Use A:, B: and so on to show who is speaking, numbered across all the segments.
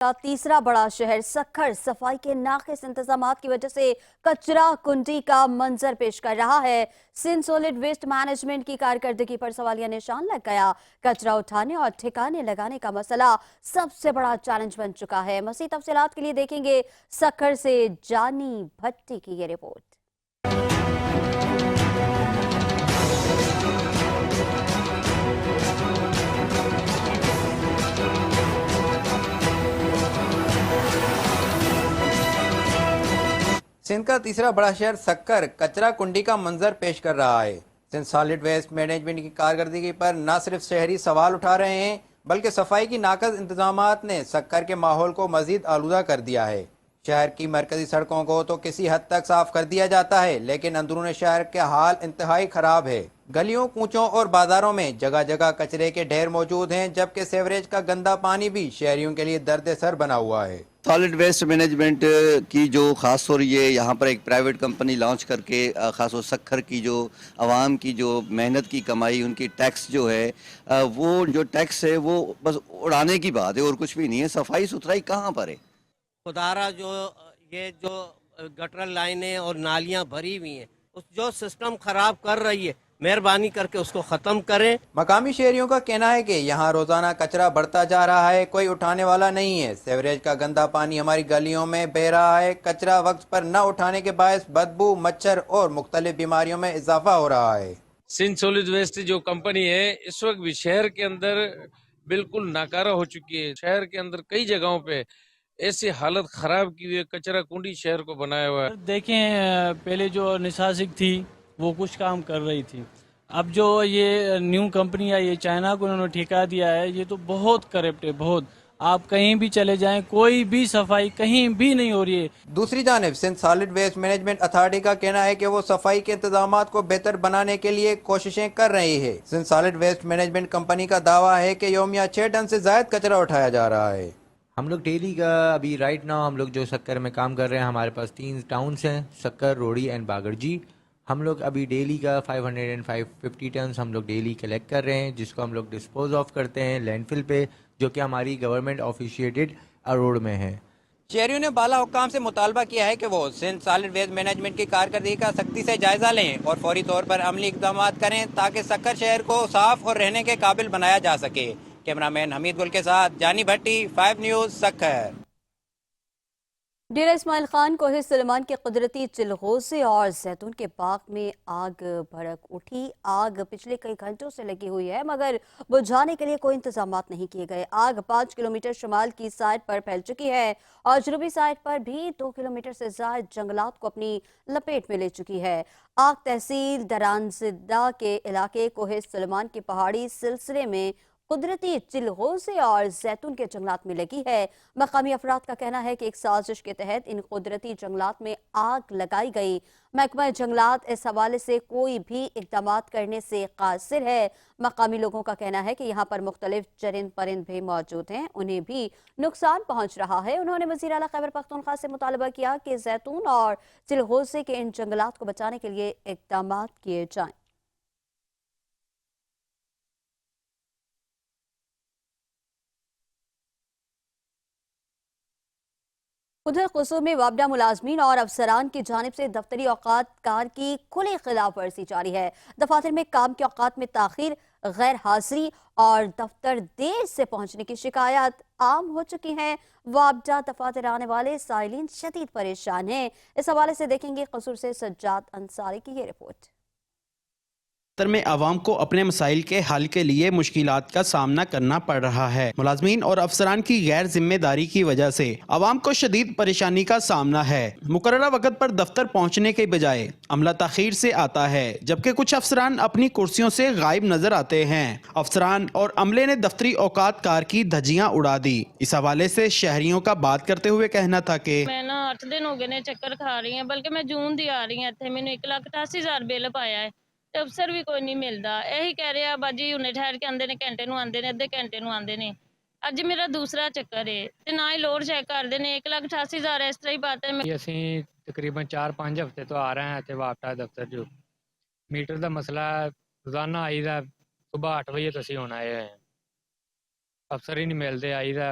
A: का तीसरा बड़ा शहर सक्खर सफाई के नाकिस इंतजामात की वजह से कचरा कुंडी का मंजर पेश कर रहा है। सिंध सॉलिड वेस्ट मैनेजमेंट की कारकर्दगी पर सवालिया निशान लग गया। कचरा उठाने और ठिकाने लगाने का मसला सबसे बड़ा चैलेंज बन चुका है। मज़ीद तफसीलात के लिए देखेंगे सक्खर से जानी भट्टी की ये रिपोर्ट।
B: सिंध का तीसरा बड़ा शहर सक्कर कचरा कुंडी का मंजर पेश कर रहा है। सिंध सॉलिड वेस्ट मैनेजमेंट की कारकर्दगी पर न सिर्फ शहरी सवाल उठा रहे हैं, बल्कि सफाई की नाकस इंतजामात ने सक्कर के माहौल को मजीद आलूदा कर दिया है। शहर की मरकजी सड़कों को तो किसी हद तक साफ कर दिया जाता है, लेकिन अंदरून शहर का हाल इंतहाई खराब है। गलियों, कूचों और बाजारों में जगह जगह कचरे के ढेर मौजूद हैं, जबकि सेवरेज का गंदा पानी भी शहरियों के लिए दर्द सर बना हुआ है।
C: सॉलिड वेस्ट मैनेजमेंट की जो खास तौर ये यहाँ पर एक प्राइवेट कंपनी लॉन्च करके खास तौर सक्खर की जो आवाम की जो मेहनत की कमाई, उनकी टैक्स जो है वो जो टैक्स है वो बस उड़ाने की बात है और कुछ भी नहीं है। सफाई सुथराई कहाँ पर है?
D: खुदारा ये जो गटर लाइनें और नालियां भरी हुई हैं, उस जो सिस्टम खराब कर रही है, मेहरबानी करके उसको ख़त्म करें।
B: मकामी शहरियों का कहना है कि यहाँ रोजाना कचरा बढ़ता जा रहा है, कोई उठाने वाला नहीं है। सेवरेज का गंदा पानी हमारी गलियों में बह रहा है। कचरा वक्त पर न उठाने के बायस बदबू, मच्छर और मुख्तलिफ बीमारियों में इजाफा हो रहा है।
E: सिंध सॉलिड वेस्ट जो कंपनी है इस वक्त भी शहर के अंदर बिल्कुल नाकारा हो चुकी है। शहर के अंदर कई जगहों पे ऐसी हालत खराब की हुई है, कचरा कुंडी शहर को बनाया हुआ है।
F: देखें, पहले जो निसासिक थी वो कुछ काम कर रही थी, अब जो ये न्यू कंपनी है, ये चाइना को उन्होंने ठेका दिया है, ये तो बहुत करप्ट है, बहुत। आप कहीं भी चले जाएं, कोई भी सफाई कहीं भी नहीं हो रही है।
B: दूसरी जानिब Sindh solid waste management authority का कहना है कि वो सफाई के इंतजामात को बेहतर बनाने के लिए कोशिशें कर रही है। Sindh solid waste management company का दावा है कि योमिया 6 टन से ज्यादा कचरा उठाया जा रहा है।
G: हम लोग डेली का अभी राइट नाउ हम लोग जो सक्कर में काम कर रहे हैं, हमारे पास 3 टाउन्स हैं, सक्कर, रोड़ी एंड बागड़जी। हम लोग अभी डेली का 550 टन हम लोग डेली कलेक्ट कर रहे हैं, जिसको हम लोग डिस्पोज ऑफ करते हैं लैंडफिल पे, जो कि हमारी गवर्नमेंट ऑफिशिएटेड रोड में है।
B: शहरियों ने बाला हुक्काम से मुतालबा किया है कि वो सिंध सॉलिड वेस्ट मैनेजमेंट की कारकर्दगी का सख्ती से जायजा लें और फौरी तौर पर अमली इकदाम करें, ताकि सक्कर शहर को साफ और रहने के काबिल बनाया जा सके। कैमरामैन हमीद गुल के साथ जानी भट्टी, 5 न्यूज़, सक्कर।
A: डेरा इस्माइल खान कोहे सलमान के कुदरती चिलगोज़े और जैतून के बाग में आग भड़क उठी। आग पिछले कई घंटों से लगी हुई है, मगर बुझाने के लिए कोई इंतजाम नहीं किए गए। आग 5 किलोमीटर शुमाल की साइड पर फैल चुकी है और जनूबी साइड पर भी 2 किलोमीटर से ज्यादा जंगलात को अपनी लपेट में ले चुकी है। आग तहसील दरानजिदा के इलाके कोहे सलमान की पहाड़ी सिलसिले में कुदरती चिलगोज़े और जैतून के जंगलात में लगी है। मकामी अफराद का कहना है कि एक साजिश के तहत इन कुदरती जंगलात में आग लगाई गई। महकमा जंगलात इस हवाले से कोई भी इकदाम करने से कासिर है। मकामी लोगों का कहना है कि यहाँ पर मुख्तलिफ चरिंद परिंद भी मौजूद हैं, उन्हें भी नुकसान पहुँच रहा है। उन्होंने वज़ीर आला खैबर पख्तूनख्वा से मुतालबा किया कि जैतून और चिलगोज़े के इन जंगलात को बचाने के लिए इकदाम किए जाएं। उधर कुसूर में वापडा मुलाजमीन और अफसरान की जानिब से दफ्तरी औकात कार की खुली खिलाफ वर्जी जारी है। दफातर में काम के औकात में ताखीर, गैर हाजिरी और दफ्तर देर से पहुंचने की शिकायत आम हो चुकी हैं। वापडा दफातर आने वाले साइलिन शदीद परेशान हैं। इस हवाले से देखेंगे कुसूर से सज्जाद अंसारी की ये रिपोर्ट।
H: में आवाम को अपने मसाइल के हल के लिए मुश्किलात का सामना करना पड़ रहा है। मुलाजमीन और अफसरान की गैर जिम्मेदारी की वजह से आवाम को शदीद परेशानी का सामना है। मुकर्ररा वक्त पर दफ्तर पहुंचने के बजाय अमला ताखीर से आता है, जबकि कुछ अफसरान अपनी कुर्सियों से गायब नजर आते हैं। अफसरान और अमले ने दफ्तरी औकात कार की धज्जियां उड़ा दी। इस हवाले से शहरियों का बात करते हुए कहना था कि
I: मैं ना 8 दिन हो गए ने चक्कर खा रही है, बल्कि मैं जून दी आ रही है। मैंने 1,88,000 बिल पाया है, अफसर भी कोई नहीं मिलता। यही कह रहे बाजी हुने ठहर के आंदे ने, घंटे नूं आंदे ने, अद्धे घंटे नूं आंदे ने। अज मेरा दूसरा चक्कर है ते ना ही लोड चेक करते ने। 1,88,000 इस तरह ही बात है।
J: ਅਸੀਂ ਤਕਰੀਬਨ 4-5 ਹਫ਼ਤੇ ਤੋਂ ਆ ਰਹੇ ਹਾਂ ਇੱਥੇ ਵਾਪਟਾ ਦਫ਼ਤਰ ਜੋ ਮੀਟਰ ਦਾ ਮਸਲਾ ਰੋਜ਼ਾਨਾ ਆਈਦਾ। ਸਵੇਰ 8 ਵਜੇ ਤੋਂ ਅਸੀਂ ਹੁਣ ਆਏ ਹੋਏ ਹਾਂ, ਅਫਸਰ ਹੀ ਨਹੀਂ ਮਿਲਦੇ। ਆਈਦਾ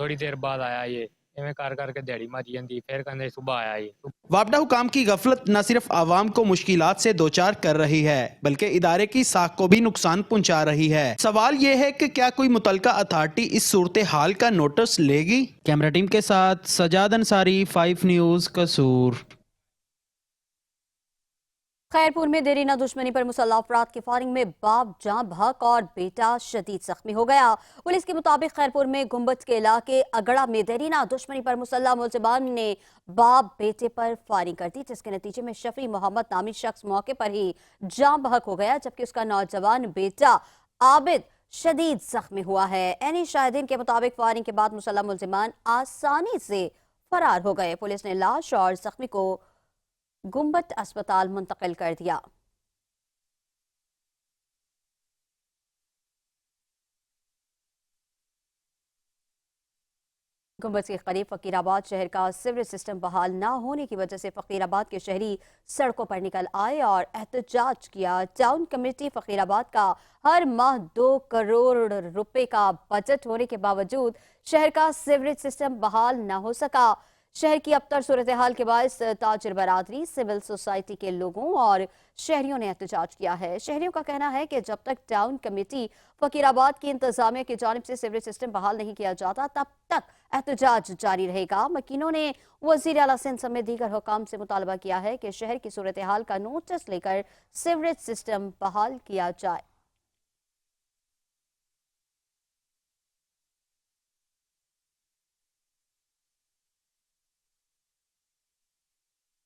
J: थोड़ी देर बाद आया ये इवें कर करके दिहाड़ी मारी जाती फिर कहते सुबह आया ये
H: वापडा हुकाम की गफलत न सिर्फ आवाम को मुश्किलात से दोचार कर रही है बल्कि इदारे की साख को भी नुकसान पहुंचा रही है। सवाल यह है कि क्या कोई मुतलका अथॉरिटी इस सूरत हाल का नोटिस लेगी? कैमरा टीम के साथ सजाद अंसारी, 5 न्यूज, कसूर।
A: खैरपुर में देरीना दुश्मनी पर मुसल्लह अफराद की फायरिंग में बाप जां बहक और बेटा शदीद जख्मी हो गया। पुलिस के मुताबिक खैरपुर में गुंबद के इलाके अगड़ा में देरीना दुश्मनी पर मुसल्लह मुलजिमान ने बाप बेटे पर फायरिंग कर दी, जिसके नतीजे में शफी मोहम्मद नामी शख्स मौके पर ही जां बहक हो गया, जबकि उसका नौजवान बेटा आबिद शदीद जख्मी हुआ है। एनी शाहिदीन के मुताबिक फायरिंग के बाद मुसल्लह मुलजिमान आसानी से फरार हो गए। पुलिस ने लाश और जख्मी को गुंबद अस्पताल मुंतकिल कर दिया। गुंबद के करीब फकीराबाद शहर का सीवरेज सिस्टम बहाल न होने की वजह से फकीराबाद के शहरी सड़कों पर निकल आए और एहतजाज किया। टाउन कमेटी फकीराबाद का हर माह 2 करोड़ रुपए का बजट होने के बावजूद शहर का सीवरेज सिस्टम बहाल न हो सका। शहर की अबतर सूरत हाल के बायस ताजिर बरादरी, सिविल सोसाइटी के लोगों और शहरियों ने एहतजाज किया है। शहरियों का कहना है कि जब तक टाउन कमेटी फकीराबाद की इंतजामिया की जानिब से सीवरेज सिस्टम बहाल नहीं किया जाता तब तक एहतजाज जारी रहेगा। मकीनों ने वजीर आला सिंध समेत दीगर हुकाम से मुतालबा किया है कि शहर की सूरत हाल का नोटिस लेकर सीवरेज सिस्टम बहाल किया जाए।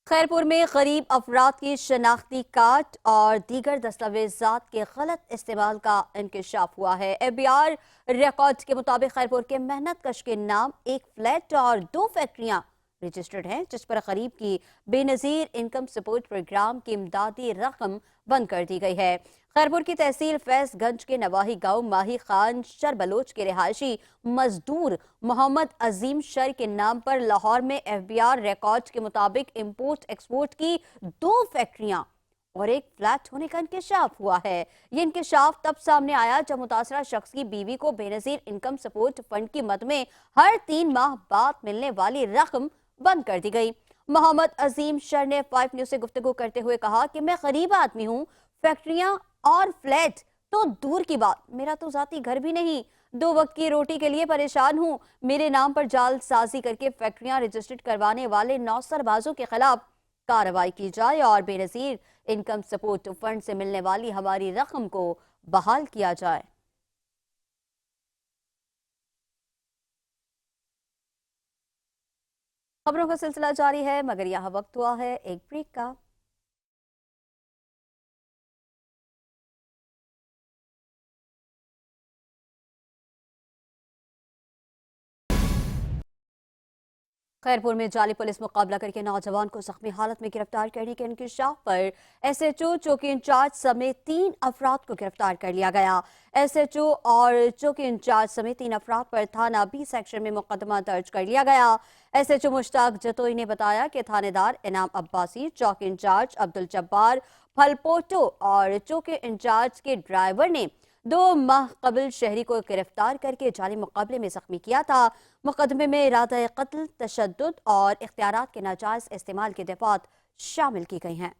A: खैरपुर में गरीब अफराद की शनाख्ती कार्ड और दीगर दस्तावेजात के गलत इस्तेमाल का इंकशाफ हुआ है। एबीआर रिकॉर्ड के मुताबिक खैरपुर के मेहनत कश के नाम एक फ्लैट और 2 फैक्ट्रियां रजिस्टर्ड हैं, जिस पर गरीब की बेनजीर इनकम सपोर्ट प्रोग्राम की इमदादी रकम बंद कर दी गई है। खैरपुर की तहसील फैजगंज के नवाही गांव माही खान शर बलोच के रिहायशी मजदूर मोहम्मद अजीम शर के नाम पर लाहौर में एफबीआर रिकॉर्ड के मुताबिक इंपोर्ट एक्सपोर्ट की 2 फैक्ट्रियां और एक फ्लैट होने का इंकशाफ हुआ है। ये इंकशाफ तब सामने आया जब मुतासरा शख्स की बीवी को बेनजीर इनकम सपोर्ट फंड की मद में हर 3 माह बाद मिलने वाली रकम बंद कर दी गई। मोहम्मद अजीम शर ने 5 न्यूज से गुफ्तगू करते हुए कहा कि मैं गरीब आदमी हूँ, फैक्ट्रियां और फ्लैट तो दूर की बात, मेरा तो जाती घर भी नहीं, 2 वक्त की रोटी के लिए परेशान हूँ। मेरे नाम पर जालसाजी करके फैक्ट्रियां रजिस्टर्ड करवाने वाले नौसरबाजों के खिलाफ कार्रवाई की जाए और बेनजीर इनकम सपोर्ट फंड से मिलने वाली हमारी रकम को बहाल किया जाए। खबरों का सिलसिला जारी है, मगर यहाँ वक्त हुआ है एक ब्रेक का। खैरपुर में जाली पुलिस मुकाबला करके नौजवान को जख्मी हालत में गिरफ्तार करने के इंकशाफ पर एसएचओ चौकी इंचार्ज समेत 3 अफराद को गिरफ्तार कर लिया गया। एसएचओ और चौकी इंचार्ज समेत 3 अफराद पर थाना बी सेक्शन में मुकदमा दर्ज कर लिया गया। एसएचओ मुश्ताक जतोई ने बताया कि थानेदार इनाम अब्बासी, चौकी इंचार्ज अब्दुल जब्बार फलपोटो और चौकी इंचार्ज के ड्राइवर ने 2 माह कबल शहरी को गिरफ्तार करके जाली मुकाबले में जख्मी किया था। मुकदमे में इरादा कत्ल, तशद्दुद और इख्तियारात के नाजायज इस्तेमाल की दफात शामिल की गई हैं।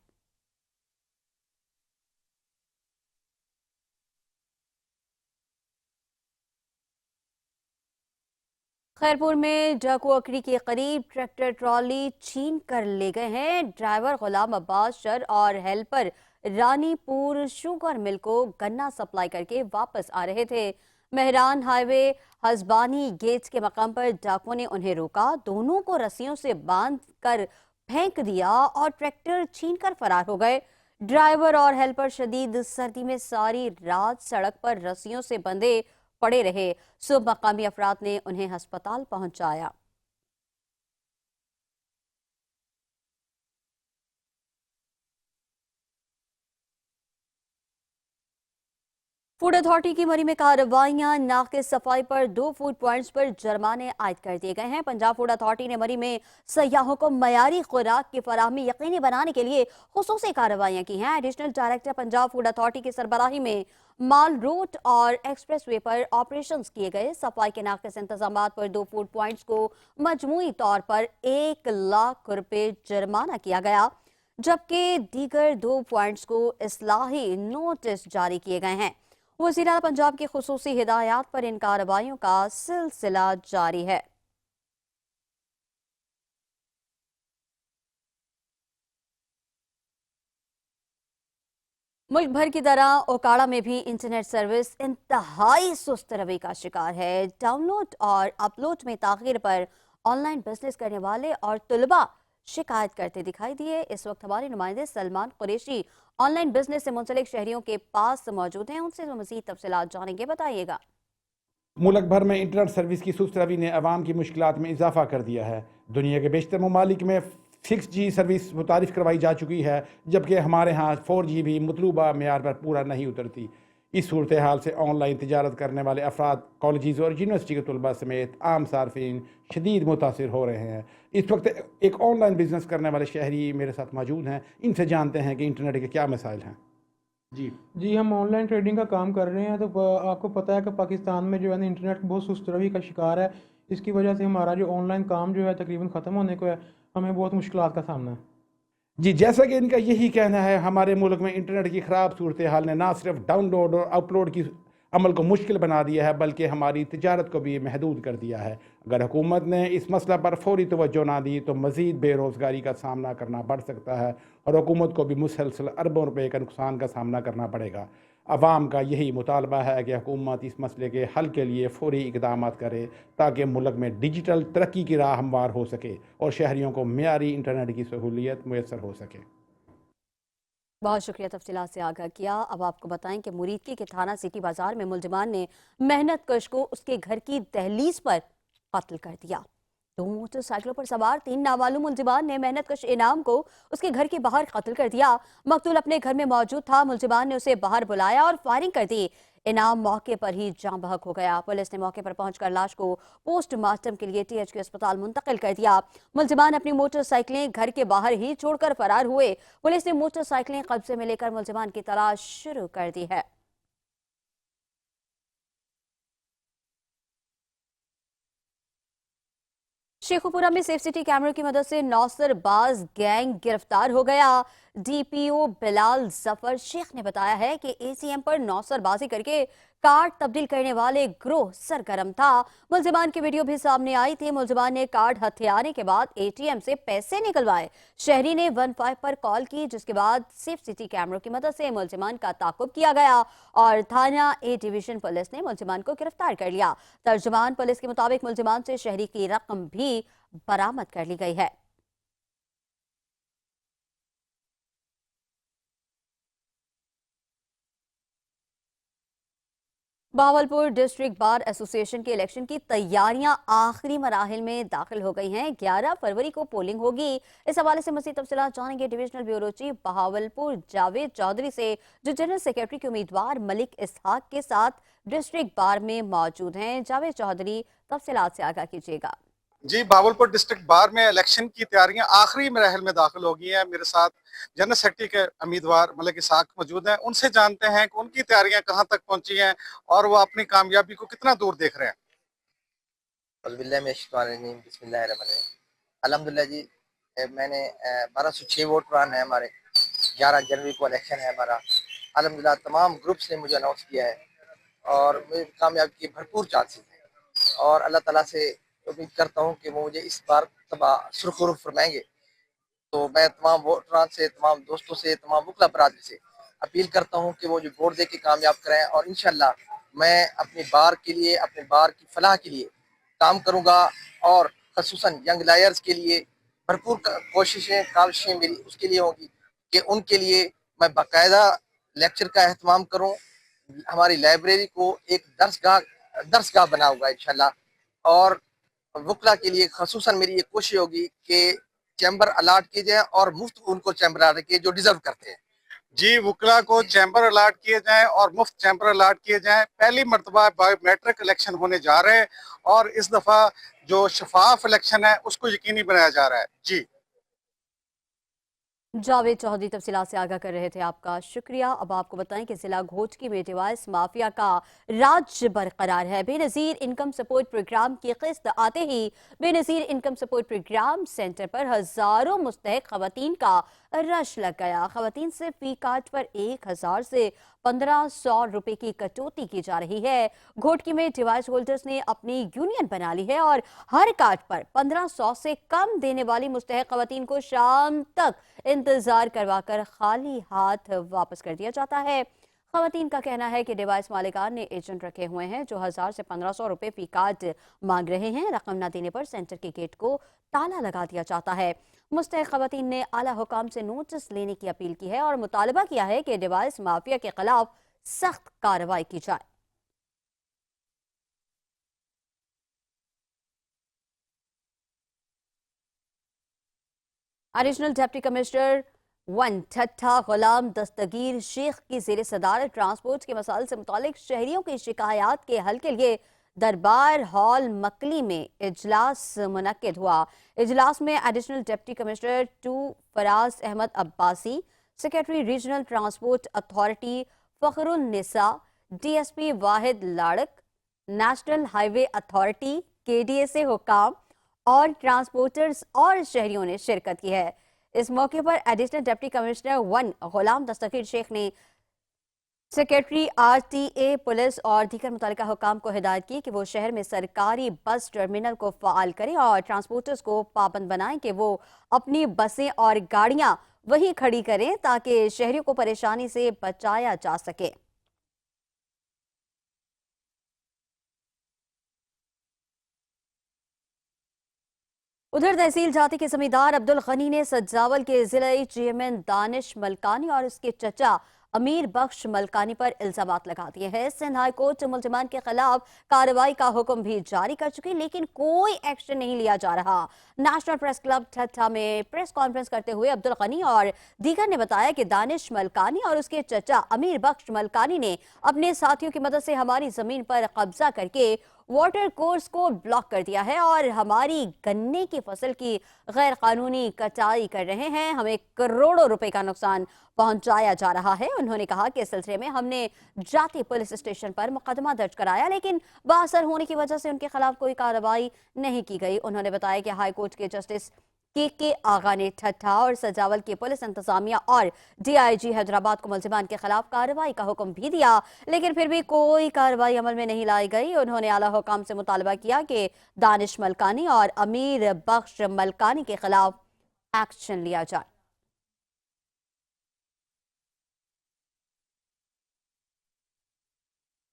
A: खैरपुर में डाकू अकड़ी के करीब ट्रैक्टर ट्रॉली छीन कर ले गए हैं। ड्राइवर गुलाम अब्बास शर और हेल्पर रानीपुर शुगर मिल को गन्ना सप्लाई करके वापस आ रहे थे। मेहरान हाईवे हसबानी गेट के मकाम पर डाकुओं ने उन्हें रोका, दोनों को रस्सियों से बांध कर फेंक दिया और ट्रैक्टर छीन कर फरार हो गए। ड्राइवर और हेल्पर शदीद सर्दी में सारी रात सड़क पर रस्सियों से बंधे पड़े रहे। सुबह मकामी अफराद ने उन्हें अस्पताल पहुंचाया। फूड अथॉरिटी की मरी में कार्रवाइयां, नाकिस सफाई पर 2 फूड पॉइंट्स पर जुर्माने आयद कर दिए गए हैं। पंजाब फूड अथॉरिटी ने मरी में सयाहों को मयारी खुराक की फराहमी यकीनी बनाने के लिए खुसूसी कार्रवाइयां की हैं। Additional director Punjab food authority की सरबराही में माल रूट और एक्सप्रेसवे पर ऑपरेशंस किए गए। सफाई के नाकिस इंतजाम पर 2 फूड पॉइंट्स को मजमूई तौर पर 1 लाख रुपए जुर्माना किया गया, जबकि दीगर 2 पॉइंट्स को इस्लाही नोटिस जारी किए गए हैं। वज़ीर आला पंजाब की खुसूसी हिदायत पर इन कार्रवाइयों का सिलसिला जारी है। मुल्क भर की तरह ओकाड़ा में भी इंटरनेट सर्विस इंतहाई सुस्त रवि का शिकार है। डाउनलोड और अपलोड में ताखीर पर ऑनलाइन बिजनेस करने वाले और तुलबा शिकायत करते दिखाई दिए। इस वक्त हमारे नुमाइंदे सलमान कुरैशी ऑनलाइन बिजनेस से मुंसलिक शहरियों के पास मौजूद हैं, उनसे मज़ीद तफसीलात जानेंगे। बताइएगा।
K: मुल्क भर में इंटरनेट सर्विस की सुस्त रवि ने अवाम की मुश्किलात में इजाफा कर दिया है। दुनिया के बेशतर ममालिक में 6G सर्विस मुतारिफ करवाई जा चुकी है, जबकि हमारे यहाँ 4G भी मतलूबा मेयार पर पूरा नहीं उतरती। इस सूरत हाल से ऑनलाइन तिजारत करने वाले अफराद, कॉलेज और यूनिवर्सिटी के तलबा समेत आम सार्फिन शदीद मुतासर हो रहे हैं। इस वक्त एक ऑनलाइन बिजनेस करने वाले शहरी मेरे साथ मौजूद हैं, इनसे जानते हैं कि इंटरनेट के क्या मसाइल हैं।
L: जी हम ऑनलाइन ट्रेडिंग का काम कर रहे हैं। तो आपको पता है कि पाकिस्तान में जो है ना इंटरनेट बहुत सुस्त रवि का शिकार है। इसकी वजह से हमारा जो ऑनलाइन काम जो है तकरीबन ख़त्म होने को है, हमें बहुत मुश्किलात का सामना है।
K: जी, जैसा कि इनका यही कहना है, हमारे मुल्क में इंटरनेट की ख़राब सूरत हाल ने ना सिर्फ डाउनलोड और अपलोड की अमल को मुश्किल बना दिया है, बल्कि हमारी तिजारत को भी महदूद कर दिया है। अगर हुकूमत ने इस मसला पर फौरी तवज्जो ना दी तो मज़ीद बेरोज़गारी का सामना करना पड़ सकता है और हुकूमत को भी मुसलसल अरबों रुपए का नुकसान का सामना करना पड़ेगा। अवाम का यही मुतालबा है कि हुकूमत इस मसले के हल के लिए फौरी इक़दाम करे, ताकि मुल्क में डिजिटल तरक्की की राह हमवार हो सके और शहरियों को मियारी इंटरनेट की सहूलियत मुयसर हो सके।
A: बहुत शुक्रिया तफसीलात से आगाह किया। अब आपको बताएं कि मुरीदकी के थाना सिटी बाजार में मुलजिमान ने मेहनत कश को उसके घर की दहलीज पर कत्ल कर दिया। 2 मोटरसाइकिलों पर सवार 3 नामालूम मुलजिमान ने मेहनत कश इनाम को उसके घर के बाहर कत्ल कर दिया। मकतूल अपने घर में मौजूद था। मुलजिमान ने उसे बाहर बुलाया और फायरिंग कर दी। इनाम मौके पर ही जाँ बहक हो गया। पुलिस ने मौके पर पहुंचकर लाश को पोस्टमार्टम के लिए THQ अस्पताल मुंतकिल कर दिया। मुलजिमान अपनी मोटरसाइकिलें घर के बाहर ही छोड़कर फरार हुए। पुलिस ने मोटरसाइकिलें कब्जे में लेकर मुलजिमान की तलाश शुरू कर दी है। शेखुपुरा में सेफ सिटी कैमरों की मदद से नौसरबाज गैंग गिरफ्तार हो गया। DPO बिलाल जफर शेख ने बताया है कि ACM पर नौसरबाजी करके कार्ड तब्दील करने वाले ग्रोह सरगर्म था। मुलजिमान की वीडियो भी सामने आई थी। मुलजिमान ने कार्ड हथियाने के बाद ATM से पैसे निकलवाए। शहरी ने 15 पर कॉल की, जिसके बाद सेफ सिटी कैमरों की मदद से मुलजिमान का ताकुब किया गया और थाना A डिवीजन पुलिस ने मुलजिमान को गिरफ्तार कर लिया। तर्जुमान पुलिस के मुताबिक मुलजिमान से शहरी की रकम भी बरामद कर ली गई है। बहावलपुर डिस्ट्रिक्ट बार एसोसिएशन के इलेक्शन की तैयारियां आखिरी मराहिल में दाखिल हो गई हैं। 11 फरवरी को पोलिंग होगी। इस हवाले से मज़ीद तफसीलात जानेंगे divisional bureau chief Bahawalpur Javed Chaudhry से, जो जनरल सेक्रेटरी के उम्मीदवार मलिक इसहाक के साथ डिस्ट्रिक्ट बार में मौजूद हैं। जावेद चौधरी, तफसीलात से आगाह कीजिएगा।
M: जी, बहावलपुर डिस्ट्रिक्ट बार में इलेक्शन की तैयारियां आखिरी मरहल में दाखिल हो गई हैं। मेरे साथ जनरल सेक्रेटरी के उम्मीदवार मलिक इसहाक मौजूद हैं। उनसे जानते हैं कि उनकी तैयारियां कहां तक पहुंची हैं और वो अपनी कामयाबी को कितना दूर देख रहे हैं।
N: अल्हम्दुलिल्लाह जी, मैंने 1206 वोट प्रान है हमारे। 11 जनवरी को इलेक्शन है हमारा। अल्हम्दुलिल्लाह तमाम ग्रुप्स ने मुझे अनाउंस किया है और मुझे कामयाबी की भरपूर चांसेस हैं और अल्लाह ताला से उम्मीद करता हूँ कि वो मुझे इस बार सुरखरू फरमाएंगे। तो मैं तमाम वोटरान से, तमाम दोस्तों से, तमाम वकला बरादरी से अपील करता हूँ कि वो जो वोट दे के कामयाब कराएं और इंशाल्लाह मैं अपनी बार के लिए, अपने बार की फलाह के लिए काम करूँगा और खसूसन यंग लायर्स के लिए भरपूर कोशिशें, काविशें मेरी उसके लिए होंगी कि उनके लिए मैं बाकायदा लेक्चर का अहतमाम करूँ। हमारी लाइब्रेरी को एक दर्सगाह बनाऊंगा इंशाल्लाह और वकला के लिए खसूसन मेरी ये कोशिश होगी कि चैम्बर अलाट किए जाए और मुफ्त उनको चैम्बर अलाट किए जो डिजर्व करते हैं।
M: जी, वुकला को चैम्बर अलाट किए जाएं और मुफ्त चैम्बर अलाट किए जाएं। पहली मरतबा बायोमेट्रिक इलेक्शन होने जा रहे हैं और इस दफ़ा जो शफाफ इलेक्शन है उसको यकीनी बनाया जा रहा है। जी,
A: जावेद चौधरी तफसीलात से आगाह कर रहे थे, आपका शुक्रिया। अब आपको बताएं कि जिला घोटकी में डिवाइस माफिया का राज बरकरार है। बेनजीर इनकम सपोर्ट प्रोग्राम की किस्त आते ही Benazir income support programme centre पर हजारों मुस्तहक खवातीन का रश लग गया। खवातीन से फी कार्ड पर 1000 से 1500 रुपए की कटौती की जा रही है। घोटकी में डिवाइस होल्डर्स ने अपनी यूनियन बना ली है और हर कार्ड पर 1500 से कम देने वाली मुस्तहक खवातीन को शाम तक इंतजार करवाकर खाली हाथ वापस कर दिया जाता है। खवातीन का कहना है कि डिवाइस मालिकान ने एजेंट रखे हुए हैं जो 1000 से 1500 रुपए फी कार्ड मांग रहे हैं। रकम न देने पर सेंटर के गेट को ताला लगा दिया जाता है। मुस्तहक खवातीन ने आला हुकाम से नोटिस लेने की अपील की है और मुतालबा किया है कि डिवाइस माफिया के खिलाफ सख्त कार्रवाई की जाए। एडिशनल डिप्टी कमिश्नर 1 ठट्ठा गुलाम दस्तगीर शेख की जेर सदारत ट्रांसपोर्ट के मसाइल से मुतालिक शहरियों की शिकायत के हल के लिए दरबार हॉल मकली में इजलास मुनक्किद हुआ। इजलास में additional deputy commissioner 2 Faraz Ahmed Abbasi, secretary regional transport authority Fakhrun Nisa, DSP Wahid Larak, national highway authority KDA से हुकाम और ट्रांसपोर्टर्स और शहरियों ने शिरकत की है। इस मौके पर एडिशनल डिप्टी कमिश्नर 1 गुलाम दस्तगीर शेख ने सेक्रेटरी RTA पुलिस और दीगर मुतल्लिका हुकाम को हिदायत की कि वो शहर में सरकारी बस टर्मिनल को फाल करें और ट्रांसपोर्टर्स को पाबंद बनाएं कि वो अपनी बसें और गाड़ियां वहीं खड़ी करें ताकि शहरियों को परेशानी से बचाया जा सके। उधर तहसील जाती के जमींदार अब्दुल गनी ने सज्जावल के जिले चेयरमैन दानिश मलकानी और उसके चचा अमीर बख्श मलकानी पर इल्जामात लगा दिए हैं। सिंध हाई कोर्ट मुलजिमान के खिलाफ कार्रवाई का हुक्म भी जारी कर चुकी, लेकिन कोई एक्शन नहीं लिया जा रहा। नेशनल प्रेस क्लब ठट्ठा में प्रेस कॉन्फ्रेंस करते हुए अब्दुल गनी और दीगर ने बताया कि दानिश मलकानी और उसके चचा अमीर बख्श मलकानी ने अपने साथियों की मदद से हमारी जमीन पर कब्जा करके वाटर कोर्स को ब्लॉक कर दिया है और हमारी गन्ने की फसल की गैर कानूनी कटाई कर रहे हैं। हमें करोड़ों रुपए का नुकसान पहुंचाया जा रहा है। उन्होंने कहा कि इस सिलसिले में हमने जाती पुलिस स्टेशन पर मुकदमा दर्ज कराया, लेकिन बाअसर होने की वजह से उनके खिलाफ कोई कार्रवाई नहीं की गई। उन्होंने बताया कि हाई कोर्ट के जस्टिस KK आगा ने ठट्ठा और सजावल की पुलिस इंतजामिया और DIG हैदराबाद को मुलजिमान के खिलाफ कार्रवाई का हुक्म भी दिया, लेकिन फिर भी कोई कार्रवाई अमल में नहीं लाई गई। उन्होंने आला हुकाम से मुतालबा किया कि दानिश मलकानी और अमीर बख्श मलकानी के खिलाफ एक्शन लिया जाए।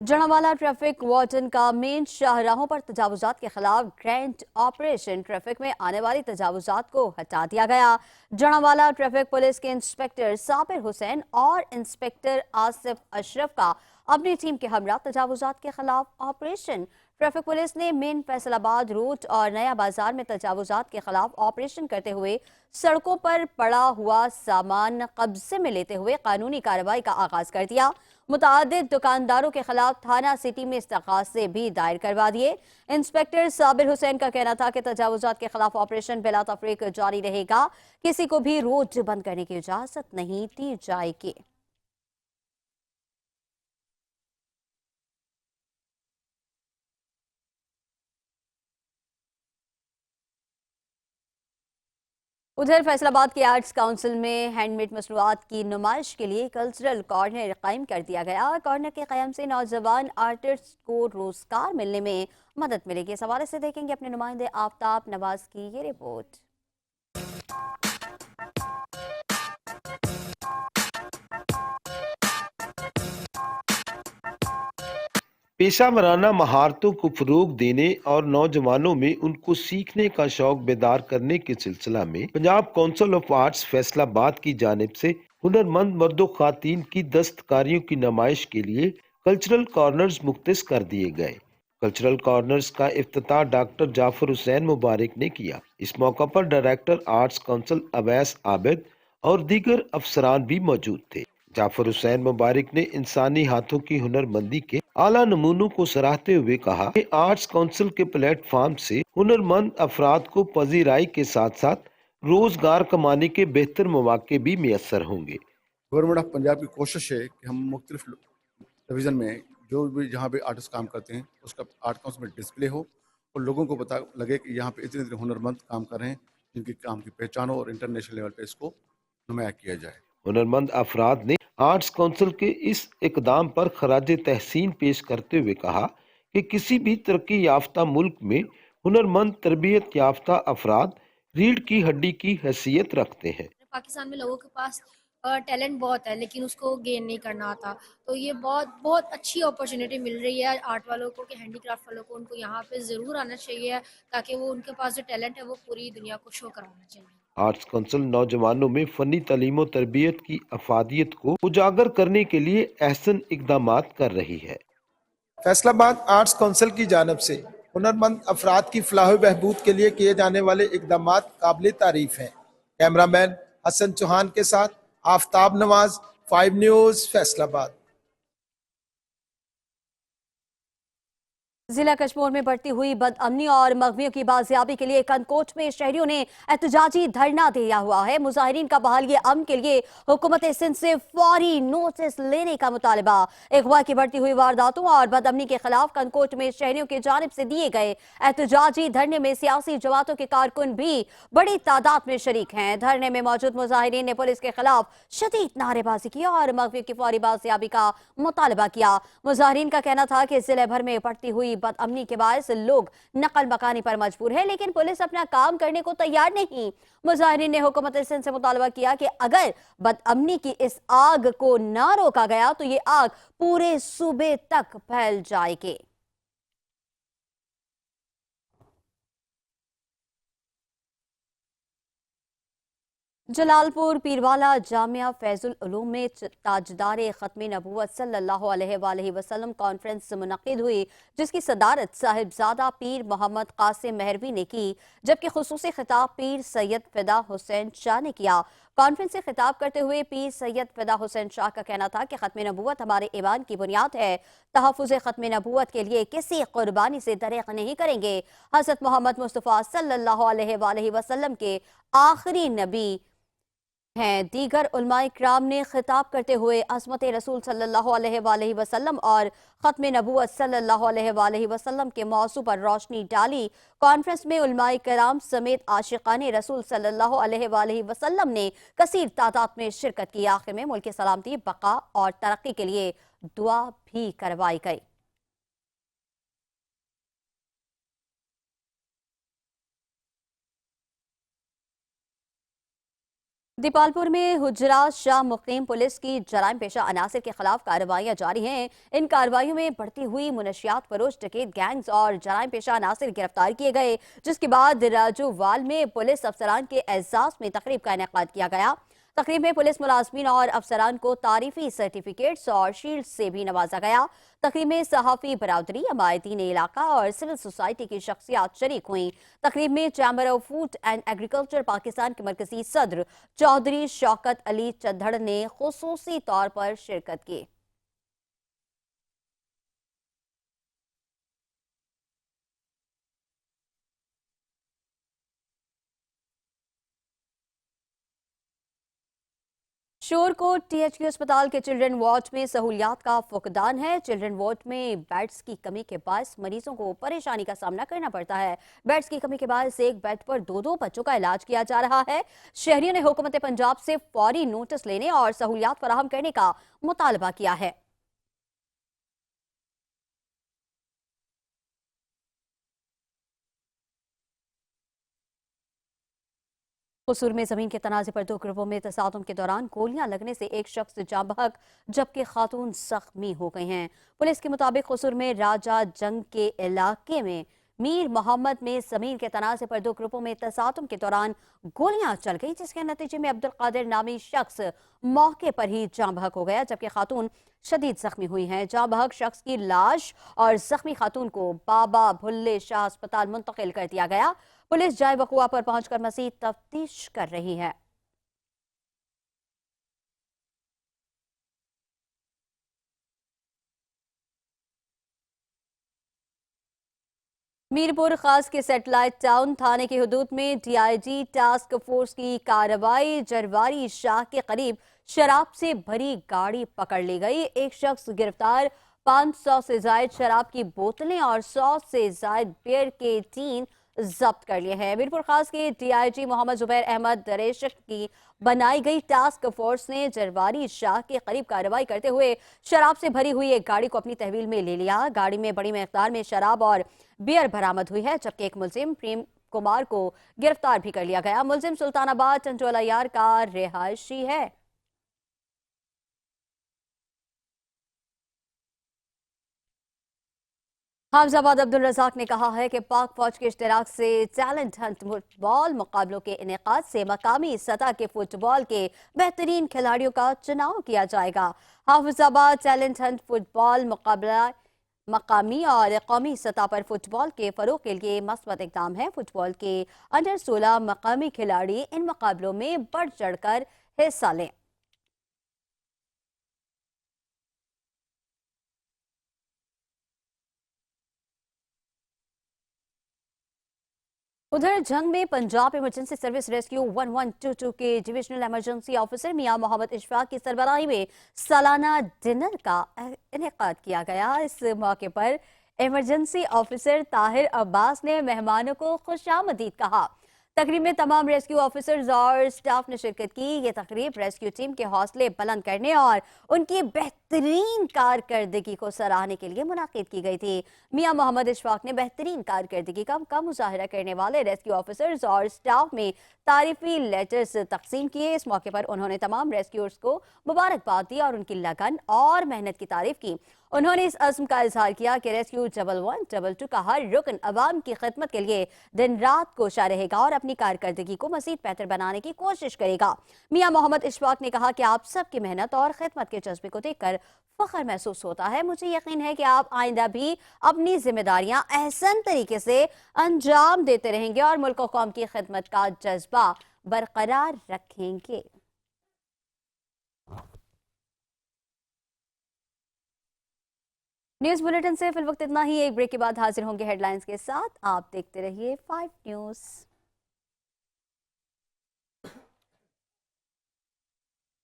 A: जड़ावाला ट्रैफिक वार्डन का मेन शाहराहों पर तजावुजात के खिलाफ ग्रैंड ऑपरेशन, ट्रैफिक में आने वाली तजावुजात को हटा दिया गया। जड़ावाला ट्रैफिक पुलिस के इंस्पेक्टर साबिर हुसैन और इंस्पेक्टर आसिफ अशरफ का अपनी टीम के हमरा तजावुजात के खिलाफ ऑपरेशन। ट्रैफिक पुलिस ने मेन फैसलाबाद रूट और नया बाजार में तजावुजात के खिलाफ ऑपरेशन करते हुए सड़कों पर पड़ा हुआ सामान कब्जे में लेते हुए कानूनी कार्रवाई का आगाज कर दिया। मुतादिद दुकानदारों के खिलाफ थाना सिटी में इस्तगासे भी दायर करवा दिए। इंस्पेक्टर साबिर हुसैन का कहना था कि तजावुजात के खिलाफ ऑपरेशन बिला तफरीक जारी रहेगा, किसी को भी रोड बंद करने की इजाजत नहीं दी जाएगी। उधर फैसलाबाद के आर्ट्स काउंसिल में हैंडमेड मसनूआत की नुमाइश के लिए कल्चरल कॉर्नर कायम कर दिया गया। कॉर्नर के क़याम से नौजवान आर्टिस्ट को रोजगार मिलने में मदद मिलेगी। इस हवाले से देखेंगे अपने नुमाइंदे आफ्ताब नवाज की ये रिपोर्ट।
O: पेशा वराना महारतों को फरोग देने और नौजवानों में उनको सीखने का शौक बेदार करने के सिलसिला में Punjab council of arts Faisalabad की जानिब से हुनरमंद मर्दों खातीन की दस्तकारियों की नुमाइश के लिए कल्चरल कॉर्नर्स मुख्तस कर दिए गए। कल्चरल कॉर्नर्स का इफ्तिताह डॉक्टर जाफर हुसैन मुबारक ने किया। इस मौका पर director arts council Awais Abid और दीगर अफसरान भी मौजूद थे। जाफर हुसैन मुबारक ने इंसानी हाथों की हुनरमंदी के आला नमूनों को सराहते हुए कहा कि आर्ट्स काउंसिल के प्लेटफॉर्म से हुनरमंद अफराद को पजीराई के साथ साथ रोजगार कमाने के बेहतर मौके भी मैसर होंगे।
P: गवर्नमेंट ऑफ पंजाब की कोशिश है कि हम मुख्तलिफ डिवीज़न में जो भी जहाँ पे आर्टिस्ट काम करते हैं उसका आर्ट काउंसिल में डिस्प्ले हो और लोगों को पता लगे कि यहाँ पे इतने इतने हुनरमंद काम कर रहे हैं, जिनके काम की पहचान हो और इंटरनेशनल लेवल पे इसको नुमाया किया जाए।
O: हुनरमंद अफराद ने आर्ट्स काउंसिल के इस इकदाम पर खराज तहसीन पेश करते हुए कहा कि किसी भी तरक्की याफ्ता मुल्क में हुनरमंद तरबियत याफ्ता अफराद रीढ़ की हड्डी की हैसियत रखते हैं।
Q: पाकिस्तान में लोगों के पास टैलेंट बहुत है लेकिन उसको गेन नहीं करना आता, तो ये बहुत बहुत अच्छी अपॉर्चुनिटी मिल रही है आर्ट वालों को कि हैंडीक्राफ्ट वालों को उनको यहाँ पे ज़रूर आना चाहिए ताकि वो उनके पास जो टैलेंट है वो पूरी दुनिया को शो कराना चाहिए।
O: आर्ट्स काउंसिल नौजवानों में फनी तालीम और तरबियत की अफादियत को उजागर करने के लिए अहसन इकदाम कर रही है।
R: फैसलाबाद आर्ट्स काउंसिल की जानब से हुनरमंद अफराद की फलाह बहबूद के लिए किए जाने वाले इकदाम काबिल तारीफ हैं। कैमरामैन हसन चौहान के साथ आफ्ताब नवाज, 5 न्यूज़, फैसलाबाद।
A: जिला कश्मीर में बढ़ती हुई बदअमनी और मगवियों की बाजियाबी के लिए कनकोट में शहरियों ने एहतजाजी धरना दिया हुआ है। मुजाहिरीन का बहाली अमन के लिए हुकूमत सिंध से फौरी नोटिस लेने का मुतालबा। अगवा की बढ़ती हुई वारदातों और बदअमनी के खिलाफ कनकोट में शहरियों की जानिब से दिए गए एहतजाजी धरने में सियासी जमातों के कारकुन भी बड़ी तादाद में शरीक हैं। धरने में मौजूद मुजाहिरीन ने पुलिस के खिलाफ शदीद नारेबाजी की और मगवियों की फौरी बाजियाबी का मुतालबा किया। मुजाहिरीन का कहना था कि जिले भर में बढ़ती हुई बदअमनी के बायस लोग नकल मकानी पर मजबूर है, लेकिन पुलिस अपना काम करने को तैयार नहीं। मुजाहिरीन ने हुकूमत सिंध से मुतालबा किया कि अगर बदअमनी की इस आग को ना रोका गया तो ये आग पूरे सूबे तक फैल जाएगी। जलालपुर पीरवाला जामिया फैजुल उलूम में ताजदार ख़त्म नबूवत सल्लल्लाहु अलैहि वसल्लम कॉन्फ्रेंस मुनक़िद हुई, जिसकी सदारत साहिबजादा पीर मोहम्मद कासिम मेहरवी ने की, जबकि खुसूसी खिताब पीर सैयद फिदा हुसैन शाह ने किया। कॉन्फ्रेंस से खिताब करते हुए पीर सैयद फिदा हुसैन शाह का कहना था कि ख़त्म नबूवत हमारे ईमान की बुनियाद है। तहफ़्फ़ुज़ ख़त्म नबूवत के लिए किसी कुर्बानी से दरेक नहीं करेंगे। हज़रत मोहम्मद मुस्तफ़ा सल्लल्लाहु अलैहि वसल्लम के आखिरी नबी हैं। दीगर उलमाए किराम ने खिताब करते हुए अज़मत रसूल सल्लल्लाहु अलैहि वसल्लम और ख़त्म नबूवत सल्लल्लाहु अलैहि वसल्लम के मौज़ू पर रोशनी डाली। कॉन्फ्रेंस में उलमाए किराम समेत आशिक़ाने रसूल सल्लल्लाहु अलैहि वसल्लम ने कसीर तादाद में शिरकत की। आखिर में मुल्क की सलामती, बका और तरक्की के लिए दुआ भी करवाई गई। दीपालपुर में हुजरात शाह मुकीम पुलिस की जराइम पेशा अनासर के खिलाफ कार्रवाइयां जारी हैं। इन कार्रवाइयों में बढ़ती हुई मुनशियात फरोश, डकैत गैंग्स और जराइम पेशा अनासर गिरफ्तार किए गए, जिसके बाद राजूवाल में पुलिस अफसरान के एजाज में तकरीब का इनेकाद किया गया। तकरीब में पुलिस मुलाजमीन और अफसरान को तारीफी सर्टिफिकेट्स और शील्ड से भी नवाजा गया। तकरीब में सहाफ़ी बरादरी, अमायदीन इलाका और सिविल सोसाइटी की शख्सियात शरीक हुई। तकरीब में chamber of food and agriculture Pakistan के मरकजी सदर चौधरी शौकत अली चद्दड़ ने खुसूसी तौर पर शिरकत की। शोरकोट टीएचक्यू अस्पताल के चिल्ड्रन वार्ड में सहूलियात का फुकदान है। चिल्ड्रन वार्ड में बेड्स की कमी के बायस मरीजों को परेशानी का सामना करना पड़ता है। बेड्स की कमी के बायस एक बेड पर दो बच्चों का इलाज किया जा रहा है। शहरियों ने हुकूमत पंजाब से फौरी नोटिस लेने और सहूलियात फराहम करने का मुतालबा किया है। कसूर में जमीन के तनाजे पर दो ग्रुपों में तसादुम के दौरान गोलियां लगने से एक शख्स जाँ बहक जबकि खातून जख्मी हो गई हैं। पुलिस के मुताबिक कसूर में राजा जंग के इलाके में मीर मोहम्मद में जमीन के तनाजे पर दो ग्रुपों में तसादुम के दौरान गोलियां चल गई, जिसके नतीजे में अब्दुल कादिर नामी शख्स मौके पर ही जाँ बहक हो गया, जबकि खातून शदीद जख्मी हुई हैं। जाँ बहक शख्स की लाश और जख्मी खातून को बाबा भुल्ले शाह अस्पताल मुंतकिल कर दिया गया। पुलिस जाए वक़ुआ पर पहुंचकर मज़ीद तफ्तीश कर रही है। मीरपुर खास के सैटेलाइट टाउन थाने की हदूद में डीआईजी टास्क फोर्स की कार्रवाई। जरवारी शाह के करीब शराब से भरी गाड़ी पकड़ ली गई। एक शख्स गिरफ्तार। 500 से जायद शराब की बोतलें और 100 से जायद बियर के टीन जब्त कर लिए हैं। मीरपुर खास के डीआईजी मोहम्मद जुबैर अहमद दरेशक की बनाई गई टास्क फोर्स ने जरवारी शाह के करीब कार्रवाई करते हुए शराब से भरी हुई एक गाड़ी को अपनी तहवील में ले लिया। गाड़ी में बड़ी मिकदार में शराब और बियर बरामद हुई है, जबकि एक मुलजिम प्रेम कुमार को गिरफ्तार भी कर लिया गया। मुलजिम सुल्तानाबाद टंटोला यार का रिहायशी है। हाफिजाबाद अब्दुल रज़ाक ने कहा है कि पाक फौज के इश्तिराक से टैलेंट हंट फुटबॉल मुकाबलों के इनेकाद से मकामी सतह के फुटबॉल के बेहतरीन खिलाड़ियों का चुनाव किया जाएगा। हाफिजाबाद टैलेंट हंट फुटबॉल मुकाबला मकामी और कौमी सतह पर फुटबॉल के फरोग के लिए मस्बत इकदाम है। फुटबॉल के अंडर 16 मकामी खिलाड़ी इन मुकाबलों में बढ़ चढ़कर हिस्सा लें। उधर जंग में पंजाब इमरजेंसी सर्विस रेस्क्यू 1122 के डिविजनल इमरजेंसी ऑफिसर मियां मोहम्मद इशफाक की सरबराही में सालाना डिनर का इनेकाद किया गया। इस मौके पर इमरजेंसी ऑफिसर ताहिर अब्बास ने मेहमानों को खुशामदीद कहा। तकरीब में तमाम रेस्क्यू ऑफिसर्स और स्टाफ ने शिरकत की। ये तकरीब रेस्क्यू टीम के हौसले बुलंद करने और उनकी बेहतरीन कारकर्दगी को सराहने के लिए मुनाकिद की गई थी। मियां मोहम्मद इशफाक ने बेहतरीन कारकर्दगी का मुजाहरा करने वाले रेस्क्यू ऑफिसर्स और स्टाफ में तारीफी लेटर्स तकसीम किए। इस मौके पर उन्होंने तमाम रेस्क्यूअर्स को मुबारकबाद दी और उनकी लगन और मेहनत की तारीफ की। उन्होंने इस अज़्म का इजहार किया कि रेस्क्यू 112 का हर रुकन अवाम की खिदमत के लिए दिन रात कोशा रहेगा और अपनी कारकर्दगी को मजीद बेहतर बनाने की कोशिश करेगा। मियां मोहम्मद इशफाक ने कहा कि आप सबकी मेहनत और खिदमत के जज्बे को देखकर फख्र महसूस होता है। मुझे यकीन है कि आप आइंदा भी अपनी जिम्मेदारियां एहसन तरीके से अंजाम देते रहेंगे और मुल्क और कौम की खिदमत का जज्बा बरकरार रखेंगे। न्यूज बुलेटिन से फिल वक्त इतना ही। एक ब्रेक के बाद हाजिर होंगे हेडलाइंस के साथ। आप देखते रहिए 5 न्यूज।